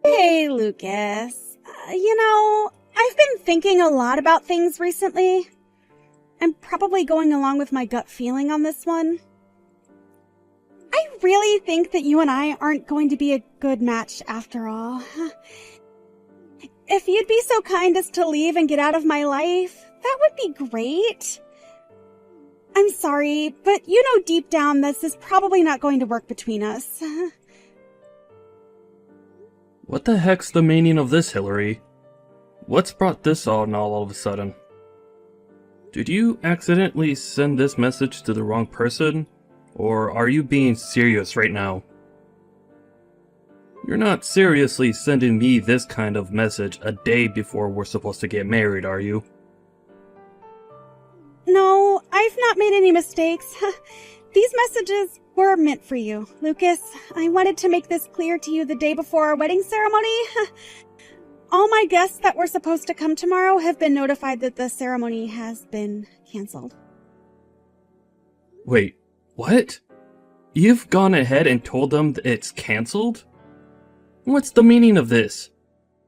Hey, Lucas. I've been thinking a lot about things recently. I'm probably going along with my gut feeling on this one. I really think that you and I aren't going to be a good match after all. If you'd be so kind as to leave and get out of my life, that would be great. I'm sorry, but you know deep down this is probably not going to work between us. What the heck's the meaning of this, Hillary? What's brought this on all of a sudden? Did you accidentally send this message to the wrong person? Or are you being serious right now? You're not seriously sending me this kind of message a day before we're supposed to get married, are you? No, I've not made any mistakes. These messages were meant for you, Lucas. I wanted to make this clear to you the day before our wedding ceremony. All my guests that were supposed to come tomorrow have been notified that the ceremony has been canceled. Wait, what? You've gone ahead and told them that it's canceled? What's the meaning of this?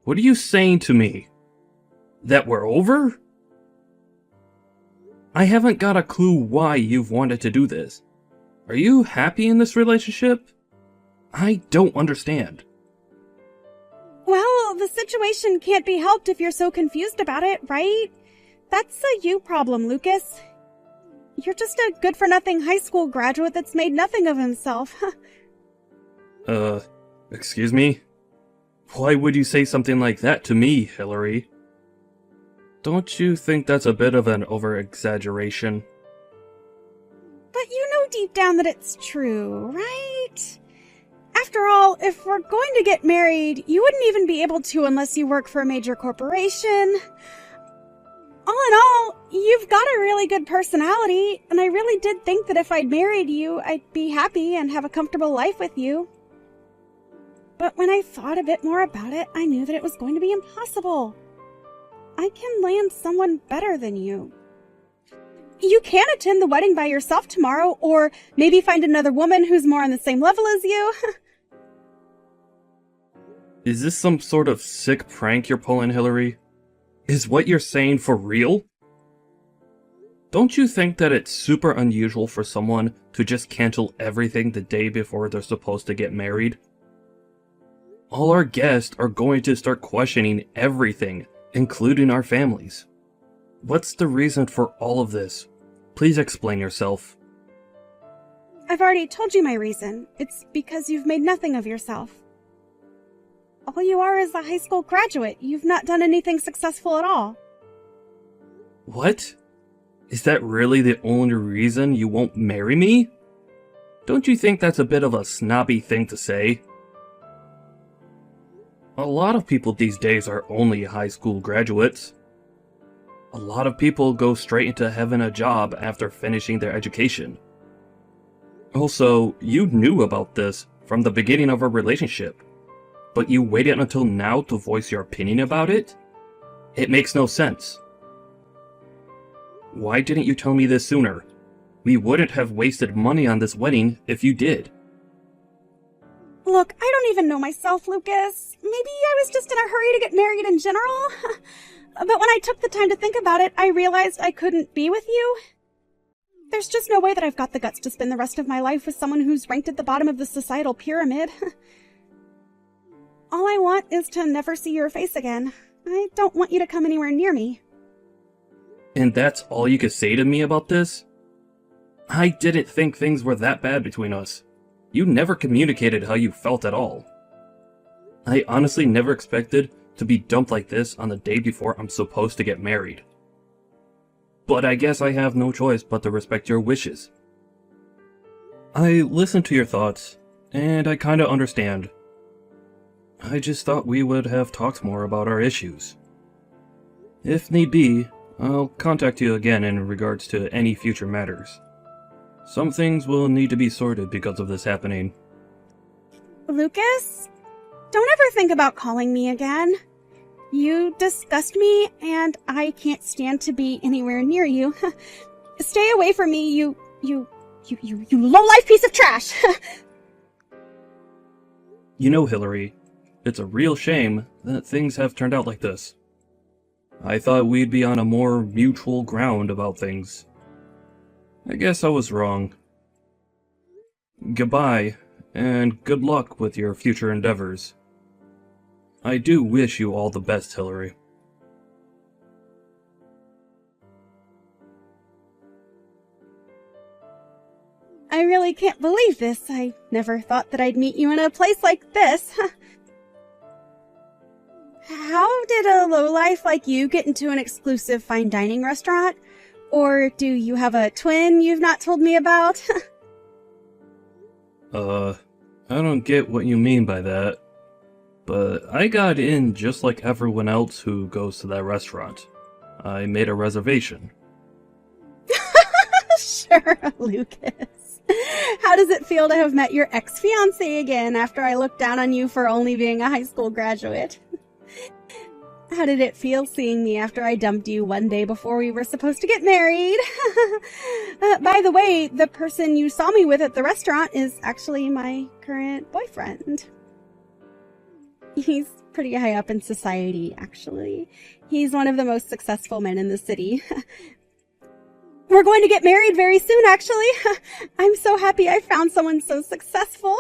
What are you saying to me? That we're over? I haven't got a clue why you've wanted to do this. Are you happy in this relationship? I don't understand. Well, the situation can't be helped if you're so confused about it, right? That's a you problem, Lucas. You're just a good-for-nothing high school graduate that's made nothing of himself. Excuse me? Why would you say something like that to me, Hillary? Don't you think that's a bit of an over-exaggeration? But you know deep down that it's true, right? After all, if we're going to get married, you wouldn't even be able to unless you work for a major corporation. All in all, you've got a really good personality, and I really did think that if I'd married you, I'd be happy and have a comfortable life with you. But when I thought a bit more about it, I knew that it was going to be impossible. I can land someone better than you. You can attend the wedding by yourself tomorrow, or maybe find another woman who's more on the same level as you. Is this some sort of sick prank you're pulling, Hillary? Is what you're saying for real? Don't you think that it's super unusual for someone to just cancel everything the day before they're supposed to get married? All our guests are going to start questioning everything, including our families. What's the reason for all of this? Please explain yourself. I've already told you my reason. It's because you've made nothing of yourself. All you are is a high school graduate. You've not done anything successful at all. What? Is that really the only reason you won't marry me? Don't you think that's a bit of a snobby thing to say? A lot of people these days are only high school graduates. A lot of people go straight into having a job after finishing their education. Also, you knew about this from the beginning of our relationship, but you waited until now to voice your opinion about it? It makes no sense. Why didn't you tell me this sooner? We wouldn't have wasted money on this wedding if you did. Look, I don't even know myself, Lucas. Maybe I was just in a hurry to get married in general. But when I took the time to think about it, I realized I couldn't be with you. There's just no way that I've got the guts to spend the rest of my life with someone who's ranked at the bottom of the societal pyramid. All I want is to never see your face again. I don't want you to come anywhere near me. And that's all you could say to me about this? I didn't think things were that bad between us. You never communicated how you felt at all. I honestly never expected to be dumped like this on the day before I'm supposed to get married. But I guess I have no choice but to respect your wishes. I listened to your thoughts, and I kinda understand. I just thought we would have talked more about our issues. If need be, I'll contact you again in regards to any future matters. Some things will need to be sorted because of this happening. Lucas, don't ever think about calling me again. You disgust me, and I can't stand to be anywhere near you. Stay away from me, you low-life piece of trash! You know, Hillary, it's a real shame that things have turned out like this. I thought we'd be on a more mutual ground about things. I guess I was wrong. Goodbye, and good luck with your future endeavors. I do wish you all the best, Hillary. I really can't believe this. I never thought that I'd meet you in a place like this. How did a lowlife like you get into an exclusive fine dining restaurant? Or do you have a twin you've not told me about? I don't get what you mean by that. But I got in just like everyone else who goes to that restaurant. I made a reservation. Sure, Lucas. How does it feel to have met your ex-fiancé again after I looked down on you for only being a high school graduate? How did it feel seeing me after I dumped you one day before we were supposed to get married? By the way, the person you saw me with at the restaurant is actually my current boyfriend. He's pretty high up in society, actually. He's one of the most successful men in the city. We're going to get married very soon, actually. I'm so happy I found someone so successful.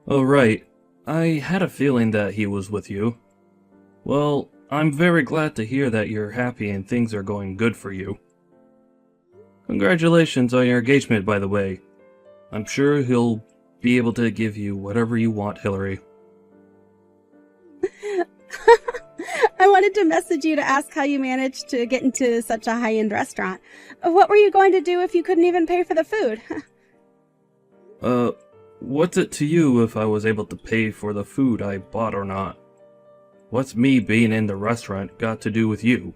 Oh, right. I had a feeling that he was with you. Well, I'm very glad to hear that you're happy and things are going good for you. Congratulations on your engagement, by the way. I'm sure he'll be able to give you whatever you want, Hillary. I wanted to message you to ask how you managed to get into such a high-end restaurant. What were you going to do if you couldn't even pay for the food? What's it to you if I was able to pay for the food I bought or not? What's me being in the restaurant got to do with you?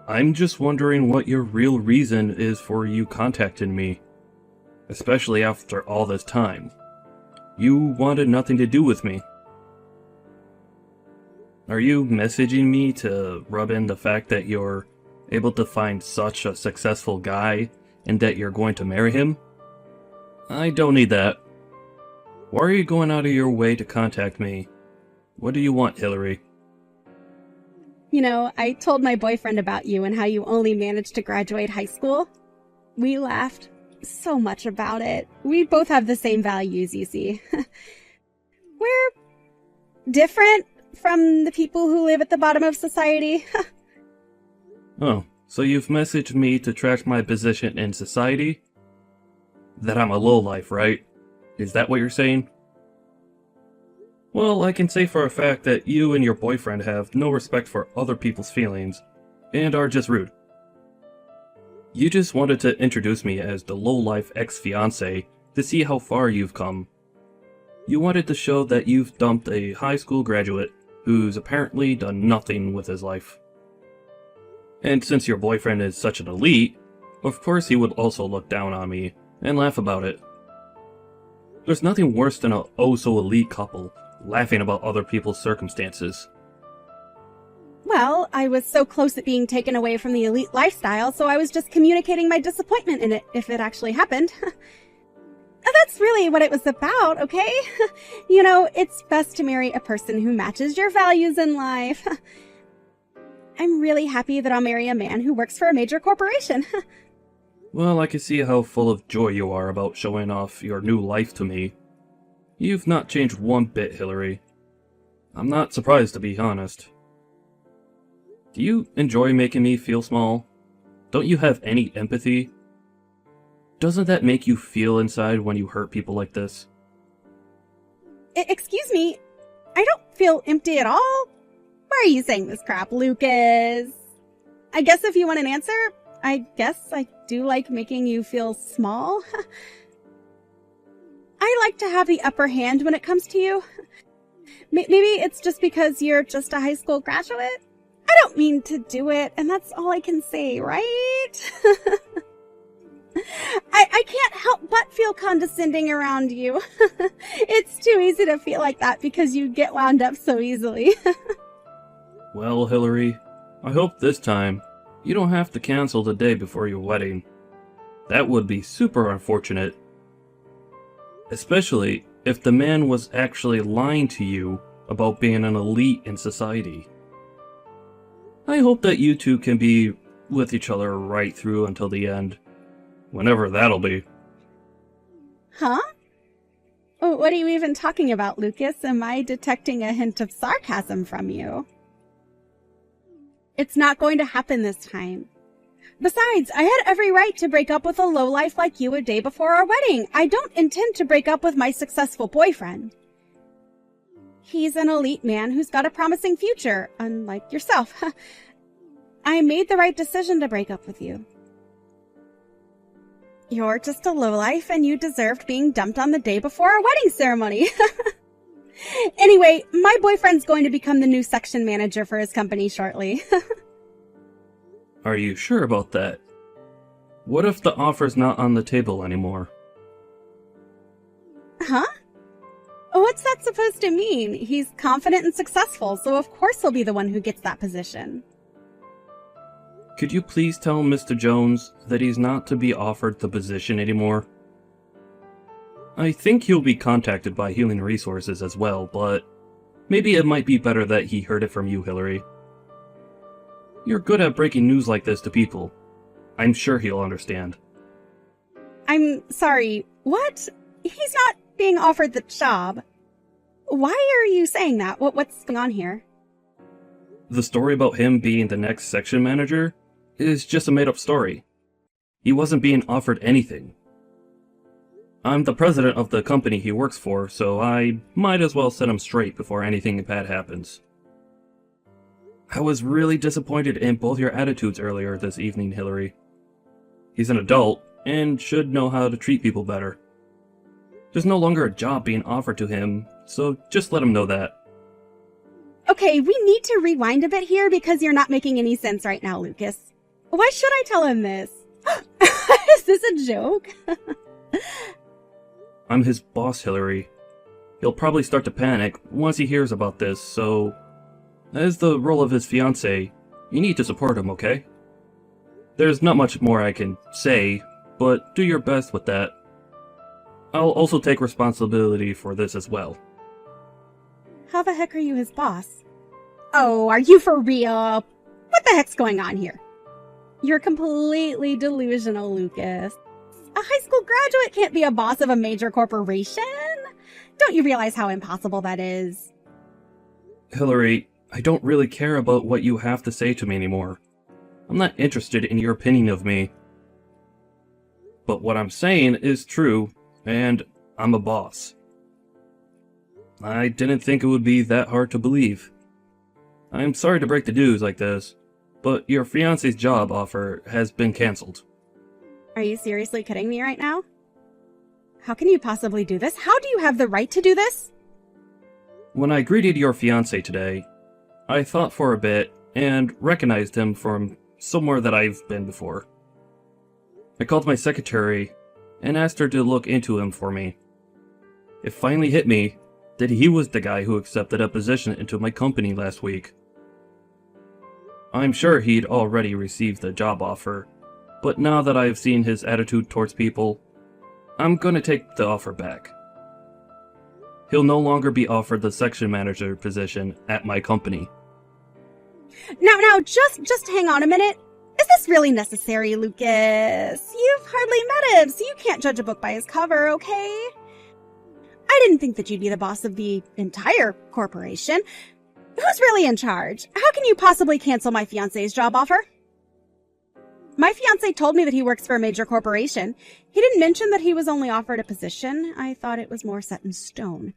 I'm just wondering what your real reason is for you contacting me. Especially after all this time. You wanted nothing to do with me. Are you messaging me to rub in the fact that you're able to find such a successful guy and that you're going to marry him? I don't need that. Why are you going out of your way to contact me? What do you want, Hillary? You know, I told my boyfriend about you and how you only managed to graduate high school. We laughed so much about it. We both have the same values, you see. We're different from the people who live at the bottom of society. Oh, so you've messaged me to track my position in society? That I'm a lowlife, right? Is that what you're saying? Well, I can say for a fact that you and your boyfriend have no respect for other people's feelings, and are just rude. You just wanted to introduce me as the lowlife ex-fiancé to see how far you've come. You wanted to show that you've dumped a high school graduate who's apparently done nothing with his life. And since your boyfriend is such an elite, of course he would also look down on me and laugh about it. There's nothing worse than a oh-so-elite couple laughing about other people's circumstances. Well, I was so close at being taken away from the elite lifestyle, so I was just communicating my disappointment in it, if it actually happened. That's really what it was about, okay? You know, it's best to marry a person who matches your values in life. I'm really happy that I'll marry a man who works for a major corporation. Well, I can see how full of joy you are about showing off your new life to me. You've not changed one bit, Hillary. I'm not surprised, to be honest. Do you enjoy making me feel small? Don't you have any empathy? Doesn't that make you feel inside when you hurt people like this? Excuse me, I don't feel empty at all. Why are you saying this crap, Lucas? I guess if you want an answer, I guess I do like making you feel small. I like to have the upper hand when it comes to you. Maybe it's just because you're just a high school graduate. I don't mean to do it, and that's all I can say, right? I can't help but feel condescending around you. It's too easy to feel like that because you get wound up so easily. Well, Hillary, I hope this time you don't have to cancel the day before your wedding. That would be super unfortunate. Especially if the man was actually lying to you about being an elite in society. I hope that you two can be with each other right through until the end. Whenever that'll be. Huh? Oh, what are you even talking about, Lucas? Am I detecting a hint of sarcasm from you? It's not going to happen this time. Besides, I had every right to break up with a lowlife like you a day before our wedding. I don't intend to break up with my successful boyfriend. He's an elite man who's got a promising future, unlike yourself. I made the right decision to break up with you. You're just a lowlife and you deserved being dumped on the day before our wedding ceremony. Anyway, my boyfriend's going to become the new section manager for his company shortly. Are you sure about that? What if the offer's not on the table anymore? Huh? What's that supposed to mean? He's confident and successful, so of course he'll be the one who gets that position. Could you please tell Mr. Jones that he's not to be offered the position anymore? I think he'll be contacted by Human Resources as well, but maybe it might be better that he heard it from you, Hillary. You're good at breaking news like this to people. I'm sure he'll understand. I'm sorry, what? He's not being offered the job. Why are you saying that? What's going on here? The story about him being the next section manager is just a made-up story. He wasn't being offered anything. I'm the president of the company he works for, so I might as well set him straight before anything bad happens. I was really disappointed in both your attitudes earlier this evening, Hillary. He's an adult, and should know how to treat people better. There's no longer a job being offered to him, so just let him know that. Okay, we need to rewind a bit here because you're not making any sense right now, Lucas. Why should I tell him this? Is this a joke? I'm his boss, Hillary. He'll probably start to panic once he hears about this, so as the role of his fiancé, you need to support him, okay? There's not much more I can say, but do your best with that. I'll also take responsibility for this as well. How the heck are you his boss? Oh, are you for real? What the heck's going on here? You're completely delusional, Lucas. A high school graduate can't be a boss of a major corporation. Don't you realize how impossible that is? Hillary, I don't really care about what you have to say to me anymore. I'm not interested in your opinion of me. But what I'm saying is true, and I'm a boss. I didn't think it would be that hard to believe. I'm sorry to break the news like this, but your fiancé's job offer has been cancelled. Are you seriously kidding me right now? How can you possibly do this? How do you have the right to do this? When I greeted your fiancé today, I thought for a bit and recognized him from somewhere that I've been before. I called my secretary and asked her to look into him for me. It finally hit me that he was the guy who accepted a position into my company last week. I'm sure he'd already received the job offer, but now that I've seen his attitude towards people, I'm gonna take the offer back. He'll no longer be offered the section manager position at my company. Now, just hang on a minute. Is this really necessary, Lucas? You've hardly met him, so you can't judge a book by his cover, okay? I didn't think that you'd be the boss of the entire corporation. Who's really in charge? How can you possibly cancel my fiancé's job offer? My fiancé told me that he works for a major corporation. He didn't mention that he was only offered a position. I thought it was more set in stone.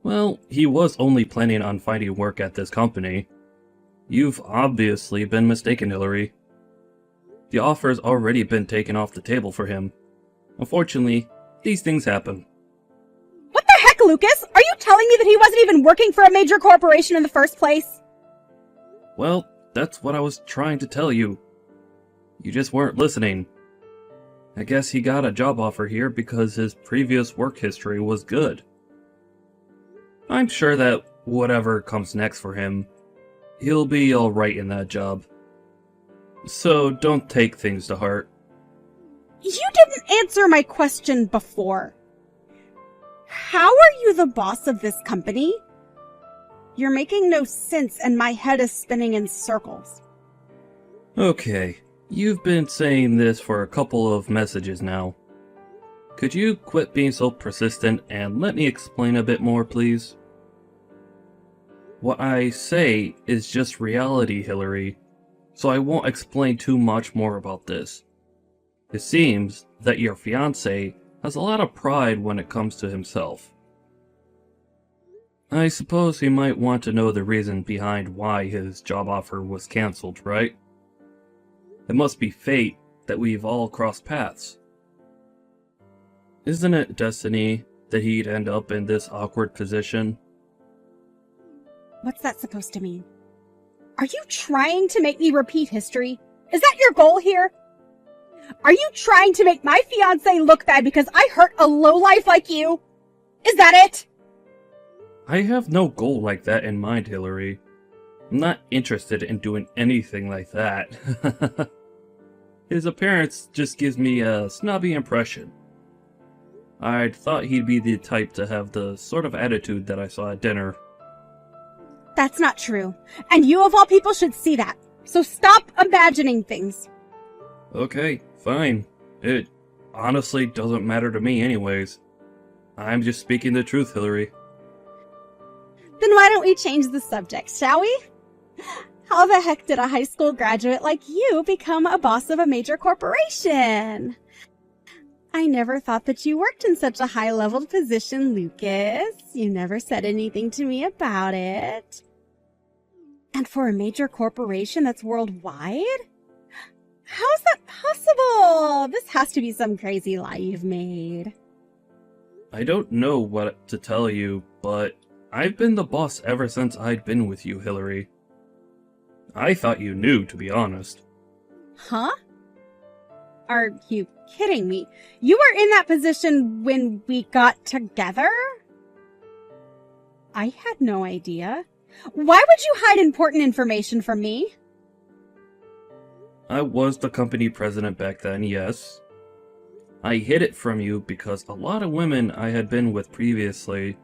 Well, he was only planning on finding work at this company. You've obviously been mistaken, Hillary. The offer's already been taken off the table for him. Unfortunately, these things happen. What the heck, Lucas? Are you telling me that he wasn't even working for a major corporation in the first place? Well, that's what I was trying to tell you. You just weren't listening. I guess he got a job offer here because his previous work history was good. I'm sure that whatever comes next for him, he'll be alright in that job. So don't take things to heart. You didn't answer my question before. How are you the boss of this company? You're making no sense and my head is spinning in circles. Okay, you've been saying this for a couple of messages now. Could you quit being so persistent and let me explain a bit more, please? What I say is just reality, Hillary, so I won't explain too much more about this. It seems that your fiancé has a lot of pride when it comes to himself. I suppose he might want to know the reason behind why his job offer was cancelled, right? It must be fate that we've all crossed paths. Isn't it destiny that he'd end up in this awkward position? What's that supposed to mean? Are you trying to make me repeat history? Is that your goal here? Are you trying to make my fiancé look bad because I hurt a lowlife like you? Is that it? I have no goal like that in mind, Hillary. I'm not interested in doing anything like that. His appearance just gives me a snobby impression. I'd thought he'd be the type to have the sort of attitude that I saw at dinner. That's not true. And you of all people should see that. So stop imagining things. Okay, fine. It honestly doesn't matter to me anyways. I'm just speaking the truth, Hillary. Then why don't we change the subject, shall we? How the heck did a high school graduate like you become a boss of a major corporation? I never thought that you worked in such a high-level position, Lucas. You never said anything to me about it. And for a major corporation that's worldwide? How's that possible? This has to be some crazy lie you've made. I don't know what to tell you, but I've been the boss ever since I'd been with you, Hillary. I thought you knew, to be honest. Huh? Are you kidding me? You were in that position when we got together? I had no idea. Why would you hide important information from me? I was the company president back then, yes. I hid it from you because a lot of women I had been with previously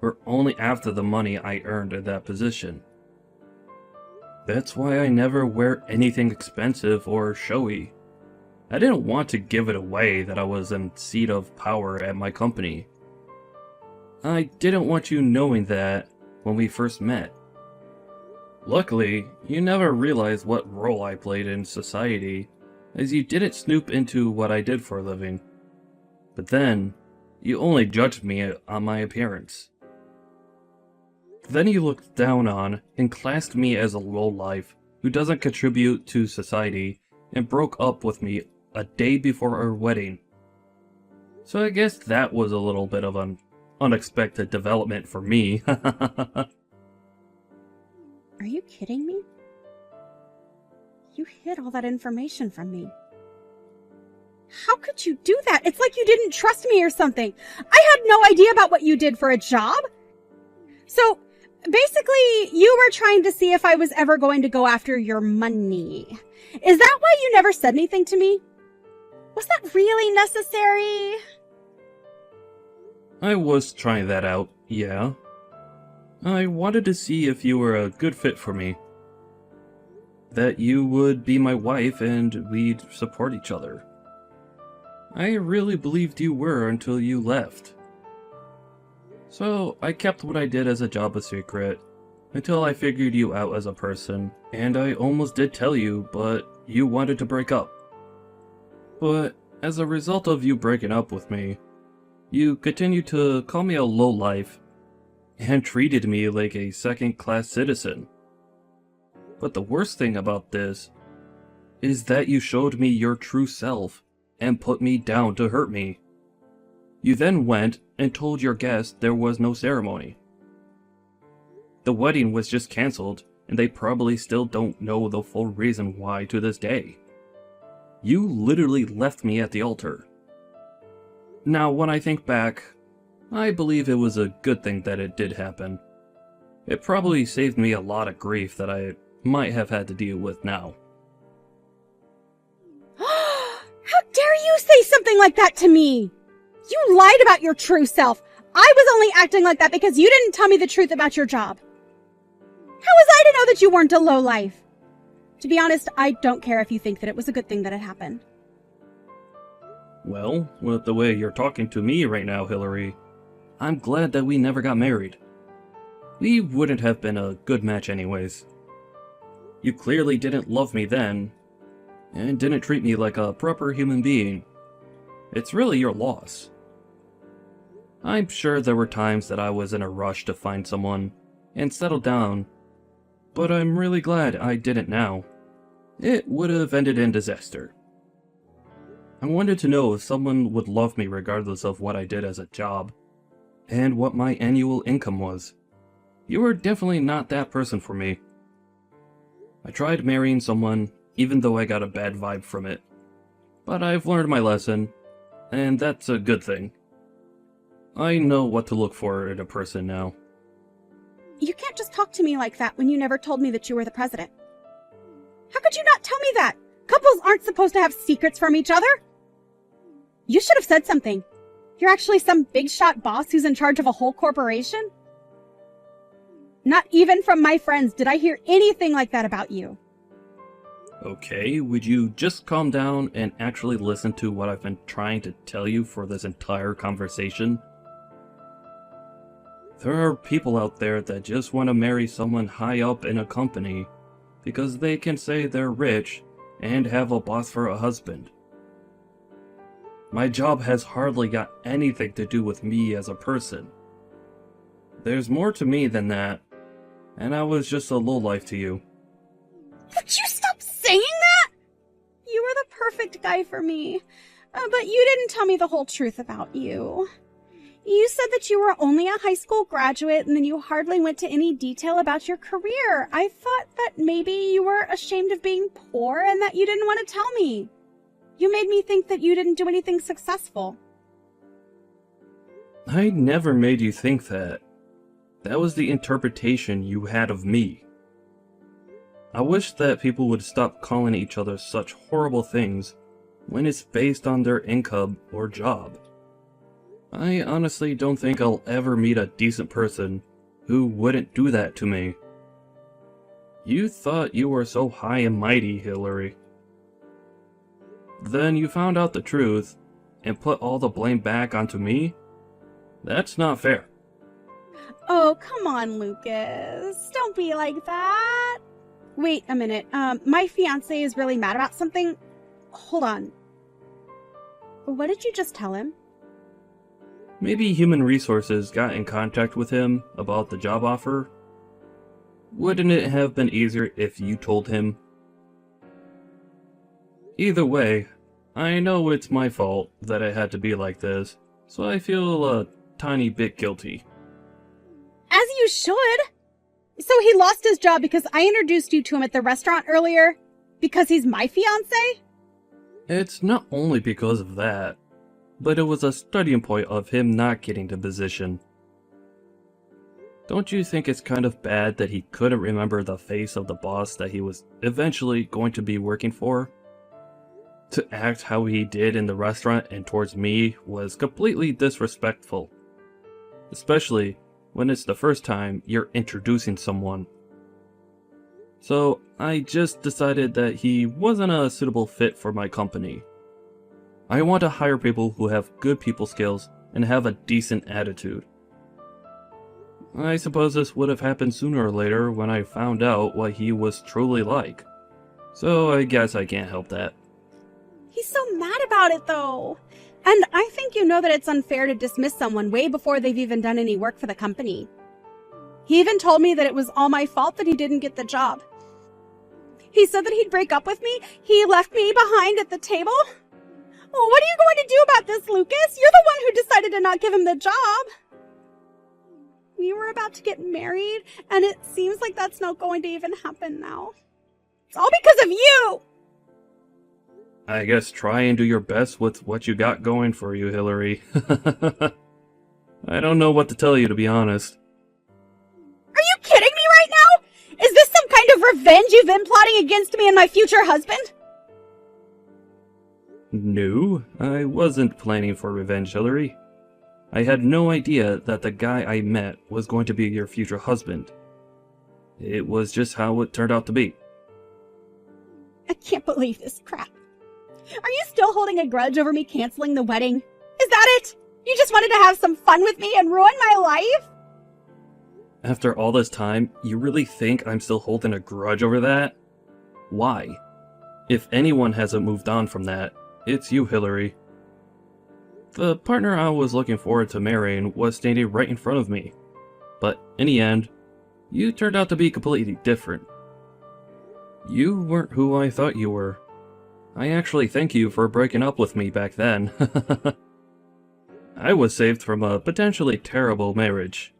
were only after the money I earned in that position. That's why I never wear anything expensive or showy. I didn't want to give it away that I was in seat of power at my company. I didn't want you knowing that when we first met. Luckily, you never realized what role I played in society, as you didn't snoop into what I did for a living. But then, you only judged me on my appearance. Then you looked down on and classed me as a lowlife who doesn't contribute to society and broke up with me a day before our wedding. So I guess that was a little bit of an unexpected development for me. Are you kidding me? You hid all that information from me. How could you do that? It's like you didn't trust me or something. I had no idea about what you did for a job. So, basically, you were trying to see if I was ever going to go after your money. Is that why you never said anything to me? Was that really necessary? I was trying that out, yeah. I wanted to see if you were a good fit for me. That you would be my wife and we'd support each other. I really believed you were until you left. So I kept what I did as a job a secret, until I figured you out as a person, and I almost did tell you, but you wanted to break up. But as a result of you breaking up with me, you continued to call me a lowlife, and treated me like a second-class citizen. But the worst thing about this is that you showed me your true self and put me down to hurt me. You then went and told your guests there was no ceremony. The wedding was just cancelled, and they probably still don't know the full reason why to this day. You literally left me at the altar. Now, when I think back, I believe it was a good thing that it did happen. It probably saved me a lot of grief that I might have had to deal with now. How dare you say something like that to me? You lied about your true self. I was only acting like that because you didn't tell me the truth about your job. How was I to know that you weren't a lowlife? To be honest, I don't care if you think that it was a good thing that it happened. Well, with the way you're talking to me right now, Hillary, I'm glad that we never got married. We wouldn't have been a good match anyways. You clearly didn't love me then, and didn't treat me like a proper human being. It's really your loss. I'm sure there were times that I was in a rush to find someone and settle down, but I'm really glad I didn't now. It would have ended in disaster. I wanted to know if someone would love me regardless of what I did as a job, and what my annual income was. You were definitely not that person for me. I tried marrying someone, even though I got a bad vibe from it. But I've learned my lesson, and that's a good thing. I know what to look for in a person now. You can't just talk to me like that when you never told me that you were the president. How could you not tell me that? Couples aren't supposed to have secrets from each other. You should have said something. You're actually some big shot boss who's in charge of a whole corporation? Not even from my friends did I hear anything like that about you. Okay, would you just calm down and actually listen to what I've been trying to tell you for this entire conversation? There are people out there that just want to marry someone high up in a company because they can say they're rich and have a boss for a husband. My job has hardly got anything to do with me as a person. There's more to me than that, and I was just a lowlife to you. Would you stop saying that? You were the perfect guy for me, but you didn't tell me the whole truth about you. You said that you were only a high school graduate and then you hardly went to any detail about your career. I thought that maybe you were ashamed of being poor and that you didn't want to tell me. You made me think that you didn't do anything successful. I never made you think that. That was the interpretation you had of me. I wish that people would stop calling each other such horrible things when it's based on their income or job. I honestly don't think I'll ever meet a decent person who wouldn't do that to me. You thought you were so high and mighty, Hillary. Then you found out the truth and put all the blame back onto me? That's not fair. Oh, come on, Lucas. Don't be like that. Wait a minute. My fiancé is really mad about something. Hold on. What did you just tell him? Maybe Human Resources got in contact with him about the job offer. Wouldn't it have been easier if you told him? Either way, I know it's my fault that it had to be like this, so I feel a tiny bit guilty. As you should. So he lost his job because I introduced you to him at the restaurant earlier? Because he's my fiancé? It's not only because of that, but it was a starting point of him not getting the position. Don't you think it's kind of bad that he couldn't remember the face of the boss that he was eventually going to be working for? To act how he did in the restaurant and towards me was completely disrespectful. Especially when it's the first time you're introducing someone. So I just decided that he wasn't a suitable fit for my company. I want to hire people who have good people skills and have a decent attitude. I suppose this would have happened sooner or later when I found out what he was truly like. So I guess I can't help that. He's so mad about it, though. And I think you know that it's unfair to dismiss someone way before they've even done any work for the company. He even told me that it was all my fault that he didn't get the job. He said that he'd break up with me. He left me behind at the table. Oh, what are you going to do about this, Lucas? You're the one who decided to not give him the job. We were about to get married, and it seems like that's not going to even happen now. It's all because of you! I guess try and do your best with what you got going for you, Hillary. I don't know what to tell you, to be honest. Are you kidding me right now? Is this some kind of revenge you've been plotting against me and my future husband? No, I wasn't planning for revenge, Hillary. I had no idea that the guy I met was going to be your future husband. It was just how it turned out to be. I can't believe this crap. Are you still holding a grudge over me canceling the wedding? Is that it? You just wanted to have some fun with me and ruin my life? After all this time, you really think I'm still holding a grudge over that? Why? If anyone hasn't moved on from that, it's you, Hillary. The partner I was looking forward to marrying was standing right in front of me. But in the end, you turned out to be completely different. You weren't who I thought you were. I actually thank you for breaking up with me back then. I was saved from a potentially terrible marriage.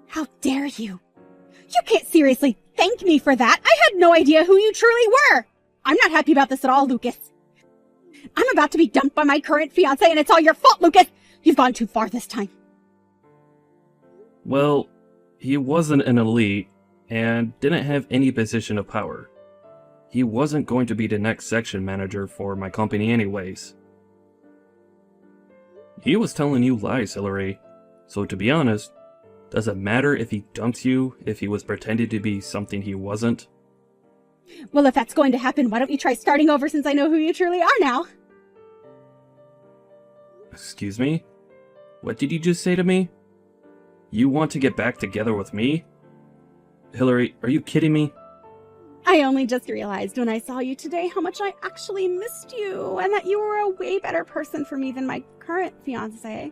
How dare you? You can't seriously thank me for that. I had no idea who you truly were. I'm not happy about this at all, Lucas. I'm about to be dumped by my current fiancé, and it's all your fault, Lucas. You've gone too far this time. Well, he wasn't an elite and didn't have any position of power. He wasn't going to be the next section manager for my company anyways. He was telling you lies, Hillary. So to be honest, does it matter if he dumped you if he was pretending to be something he wasn't? Well, if that's going to happen, why don't you try starting over since I know who you truly are now? Excuse me? What did you just say to me? You want to get back together with me? Hillary, are you kidding me? I only just realized when I saw you today how much I actually missed you and that you were a way better person for me than my current fiancé.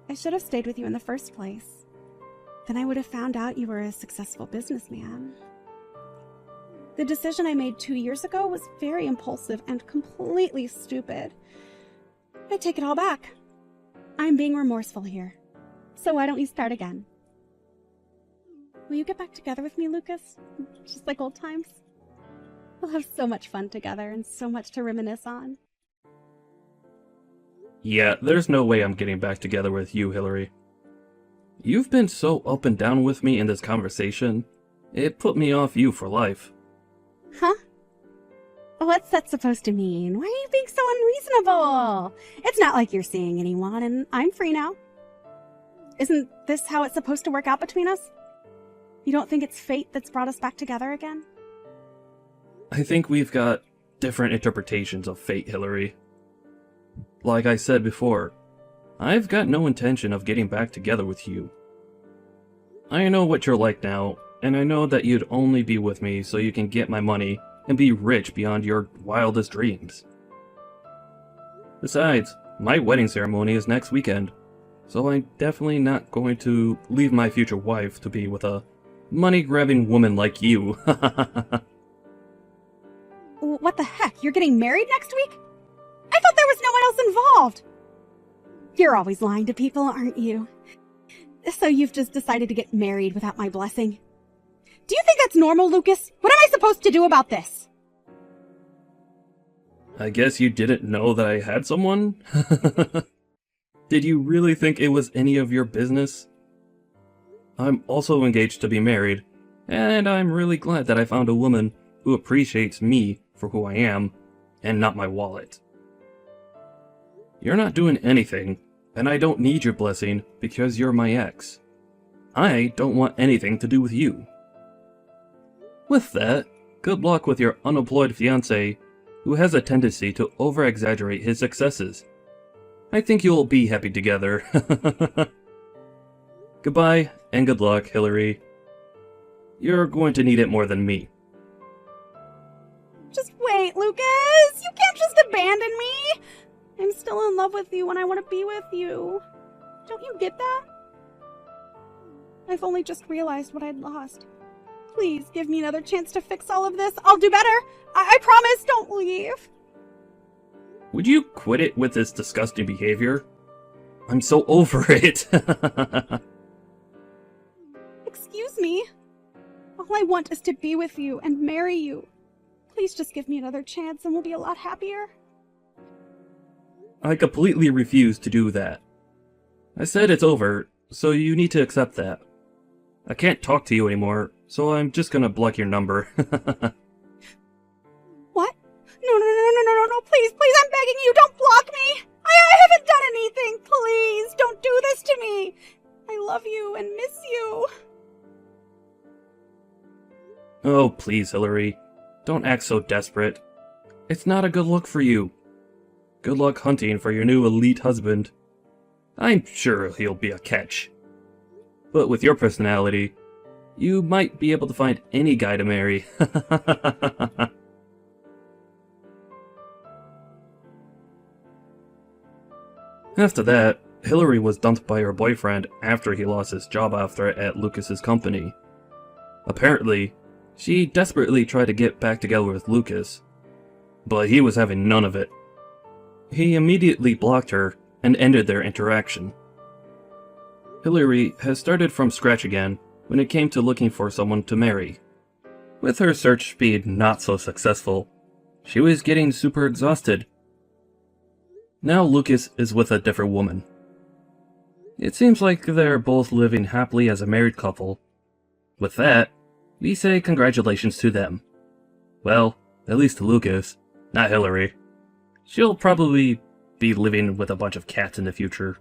I should have stayed with you in the first place. Then I would have found out you were a successful businessman. The decision I made 2 years ago was very impulsive and completely stupid. I take it all back. I'm being remorseful here. So why don't you start again? Will you get back together with me, Lucas? Just like old times? We'll have so much fun together and so much to reminisce on. Yeah, there's no way I'm getting back together with you, Hillary. You've been so up and down with me in this conversation, it put me off you for life. Huh? What's that supposed to mean? Why are you being so unreasonable? It's not like you're seeing anyone, and I'm free now. Isn't this how it's supposed to work out between us? You don't think it's fate that's brought us back together again? I think we've got different interpretations of fate, Hillary. Like I said before, I've got no intention of getting back together with you. I know what you're like now, and I know that you'd only be with me so you can get my money and be rich beyond your wildest dreams. Besides, my wedding ceremony is next weekend, so I'm definitely not going to leave my future wife to be with a money-grabbing woman like you. What the heck? You're getting married next week? I thought there was no one else involved. You're always lying to people, aren't you? So you've just decided to get married without my blessing. Do you think that's normal, Lucas? What am I supposed to do about this? I guess you didn't know that I had someone? Did you really think it was any of your business? I'm also engaged to be married, and I'm really glad that I found a woman who appreciates me for who I am, and not my wallet. You're not doing anything, and I don't need your blessing because you're my ex. I don't want anything to do with you. With that, good luck with your unemployed fiancé, who has a tendency to over-exaggerate his successes. I think you'll be happy together. Goodbye, and good luck, Hillary. You're going to need it more than me. Just wait, Lucas! You can't just abandon me! I'm still in love with you and I want to be with you. Don't you get that? I've only just realized what I'd lost. Please give me another chance to fix all of this. I'll do better. I promise. Don't leave. Would you quit it with this disgusting behavior? I'm so over it. Excuse me. All I want is to be with you and marry you. Please just give me another chance and we'll be a lot happier. I completely refuse to do that. I said it's over, so you need to accept that. I can't talk to you anymore, so I'm just gonna block your number. What? No, please, I'm begging you, don't block me! I haven't done anything! Please, don't do this to me! I love you and miss you. Oh, please, Hillary. Don't act so desperate. It's not a good look for you. Good luck hunting for your new elite husband. I'm sure he'll be a catch. But with your personality, you might be able to find any guy to marry. After that, Hillary was dumped by her boyfriend after he lost his job offer at Lucas's company. Apparently, she desperately tried to get back together with Lucas, but he was having none of it. He immediately blocked her and ended their interaction. Hillary has started from scratch again when it came to looking for someone to marry. With her search being not so successful, she was getting super exhausted. Now Lucas is with a different woman. It seems like they're both living happily as a married couple. With that, we say congratulations to them. Well, at least to Lucas, not Hillary. She'll probably be living with a bunch of cats in the future.